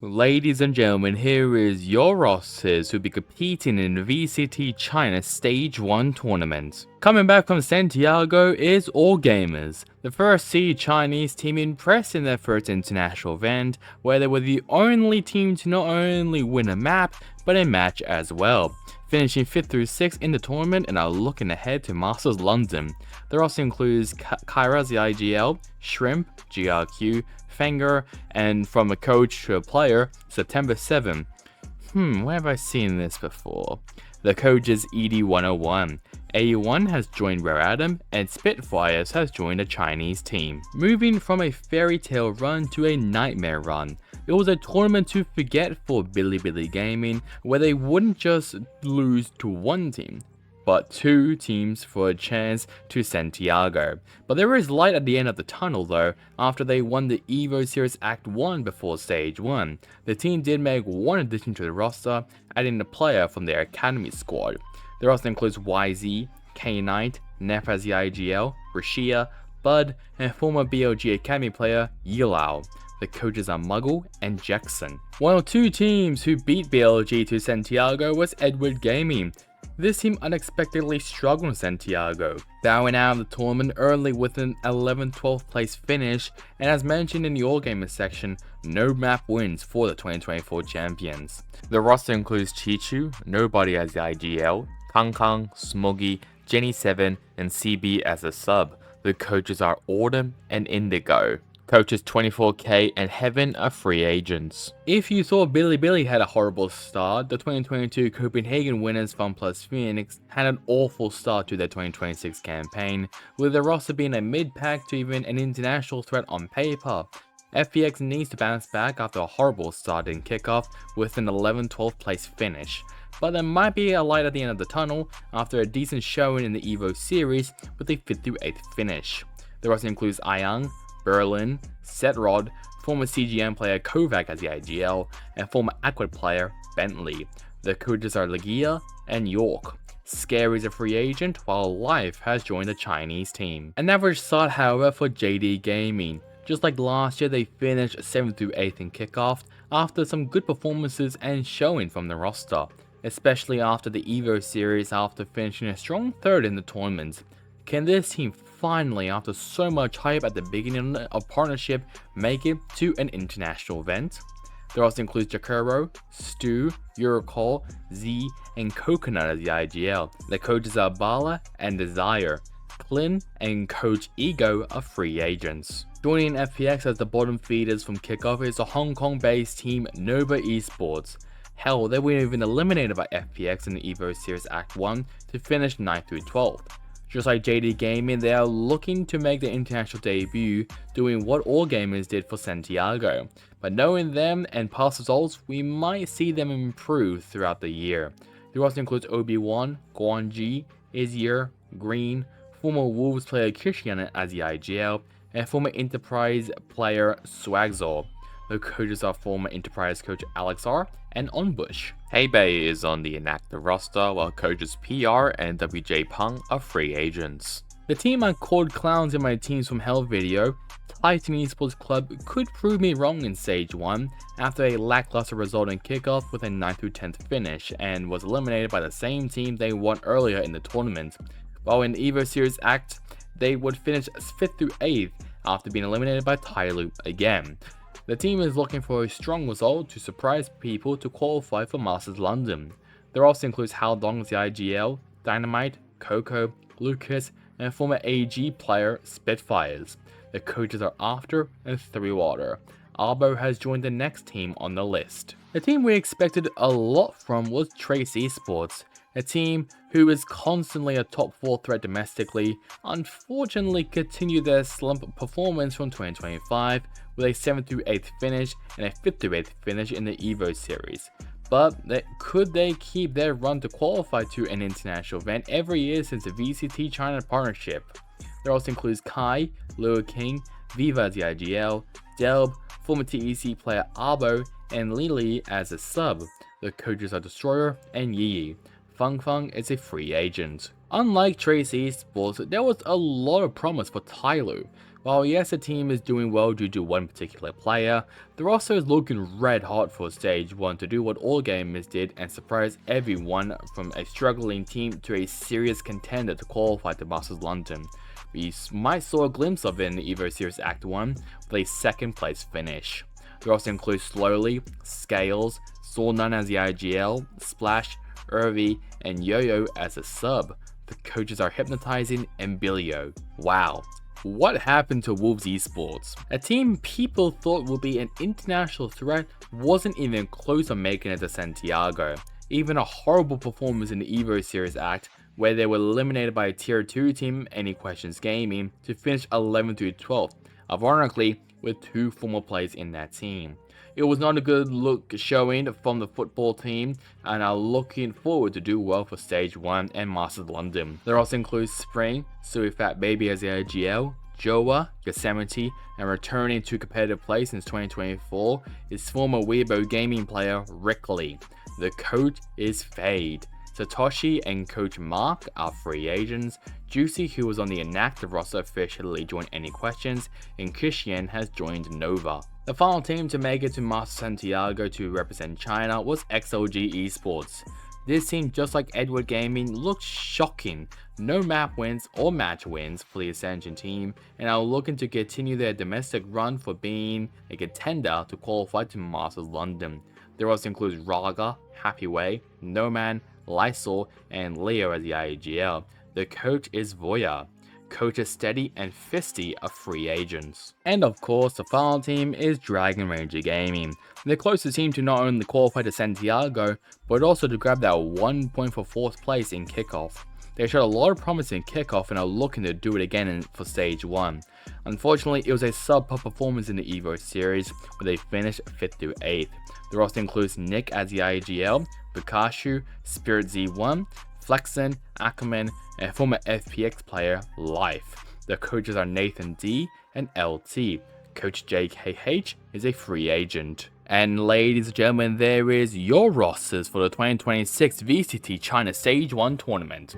Ladies and gentlemen, here is your rosters who'll be competing in the VCT China Stage 1 tournament. Coming back from Santiago is All Gamers, the first seed Chinese team impressed in their first international event, where they were the only team to not only win a map, but a match as well, finishing 5th through 6th in the tournament and are looking ahead to Masters London. There also includes Kyra the IGL, Shrimp, GRQ, Fenger, and from a coach to a player, September 7. Where have I seen this before? The coach is ED101. A1 has joined Rare Atom, and Spitfires has joined a Chinese team. Moving from a fairy tale run to a nightmare run. It was a tournament to forget for Bilibili Gaming, where they wouldn't just lose to one team, but two teams for a chance to Santiago. But there is light at the end of the tunnel though, after they won the Evo Series Act 1 before Stage 1. The team did make one addition to the roster, adding a player from their academy squad. The roster includes YZ, K-Knight, Nef as the IGL, Rashia, Bud, and former BLG Academy player Yilao. The coaches are Muggle and Jackson. One of two teams who beat BLG to Santiago was Edward Gaming. This team unexpectedly struggled in Santiago, bowing out of the tournament early with an 11th-12th place finish, and as mentioned in the All Gamers section, no map wins for the 2024 champions. The roster includes Chichu, Nobody as the IGL, Kang Kang, Smoggy, Jenny7, and CB as a sub. The coaches are Autumn and Indigo. Coaches 24K and Heaven are free agents. If you thought Bilibili had a horrible start, the 2022 Copenhagen winners FunPlus Phoenix had an awful start to their 2026 campaign, with the roster being a mid-pack to even an international threat on paper. FPX needs to bounce back after a horrible start in kickoff with an 11th-12th place finish, but there might be a light at the end of the tunnel after a decent showing in the Evo series with a 5th through 8th finish. The roster includes Ayang, Berlin, Setrod, former CGM player Kovac as the IGL, and former Aquid player Bentley. The coaches are Legia and York. Scary is a free agent, while Life has joined the Chinese team. An average start, however, for JD Gaming. Just like last year, they finished 7th through 8th in kickoff after some good performances and showing from the roster, especially after the Evo series after finishing a strong 3rd in the tournament. Can this team finally, after so much hype at the beginning of partnership, make it to an international event? There also includes Jakuro, Stu, Eurocall, Z, and Coconut as the IGL. The coaches are Bala and Desire. Clin and Coach Ego are free agents. Joining FPX as the bottom feeders from kickoff is the Hong Kong-based team Wolves Esports. Hell, they were even eliminated by FPX in the Evo Series Act 1 to finish 9th through 12th. Just like JD Gaming, they are looking to make their international debut, doing what All Gamers did for Santiago. But knowing them and past results, we might see them improve throughout the year. The roster includes Obi-Wan, Guanji, Izier, Green, former Wolves player Christian as the IGL, and former Enterprise player Swagzor. The coaches are former Enterprise coach Alex R and Onbush. Heibei is on the inactive roster, while coaches PR and WJ Peng are free agents. The team I called clowns in my Teams from Hell video, Titan Esports Club, could prove me wrong in Stage 1 after a lackluster result in kickoff with a 9th through 10th finish, and was eliminated by the same team they won earlier in the tournament. While in the Evo Series Act, they would finish 5th through 8th after being eliminated by Tyloo again. The team is looking for a strong result to surprise people to qualify for Masters London. There also includes Haldong as the IGL, Dynamite, Coco, Lucas, and former AG player Spitfires. The coaches are After and Threewater. Arbo has joined the next team on the list. The team we expected a lot from was Trace Esports, a team who is constantly a top 4 threat domestically, unfortunately continued their slump performance from 2025 with a 7th through 8th finish and a 5th through 8th finish in the Evo series. But could they keep their run to qualify to an international event every year since the VCT China partnership? There also includes Kai, Lua King, Viva as the IGL, Delb, former TEC player Arbo, and Lili as a sub. The coaches are Destroyer and Yi. Feng Feng is a free agent. Unlike Trace Esports, there was a lot of promise for Tyloo. While yes, the team is doing well due to one particular player, the roster is looking red hot for Stage 1 to do what all gamers did and surprise everyone from a struggling team to a serious contender to qualify to Masters London. We might saw a glimpse of it in the Evo Series Act 1 with a second place finish. The roster includes Slowly, Scales, Saul Nunn as the IGL, Splash, Irvi, and Yo-Yo as a sub. The coaches are Hypnotizing and Bilio. Wow. What happened to Wolves Esports? A team people thought would be an international threat wasn't even close to making it to Santiago. Even a horrible performance in the Evo Series Act, where they were eliminated by a tier 2 team, Any Questions Gaming, to finish 11th to 12th, ironically with 2 former players in that team. It was not a good look showing from the football team and are looking forward to do well for Stage 1 and Masters London. There also includes Spring, Suey Fat Baby as the IGL, Joa, Yosemite, and returning to competitive play since 2024 is former Weibo gaming player Rick Lee. The coach is Fade. Satoshi and Coach Maark are free agents. Juicy, who was on the inactive roster, officially joined Any Questions, and Kishian has joined Nova. The final team to make it to Master Santiago to represent China was XLG Esports. This team, just like Edward Gaming, looked shocking. No map wins or match wins for the Ascension team, and are looking to continue their domestic run for being a contender to qualify to Masters London. There also includes Raga, Happy Way, No Man, Lysol, and Leo as the IEGL. The coach is Voya. Coaches Steady and Fisty are free agents. And of course, the final team is Dragon Ranger Gaming. The closest team to not only qualify to Santiago, but also to grab that 1 point for 4th place in kickoff. They showed a lot of promise in kickoff and are looking to do it again for Stage 1. Unfortunately, it was a subpar performance in the Evo series, where they finished 5th to 8th. The roster includes Nick as the IGL, Pikachu, Spirit Z1, Flexen, Ackerman, and former FPX player Life. The coaches are Nathan D and LT. Coach JKH is a free agent. And ladies and gentlemen, there is your rosters for the 2026 VCT China Stage 1 tournament.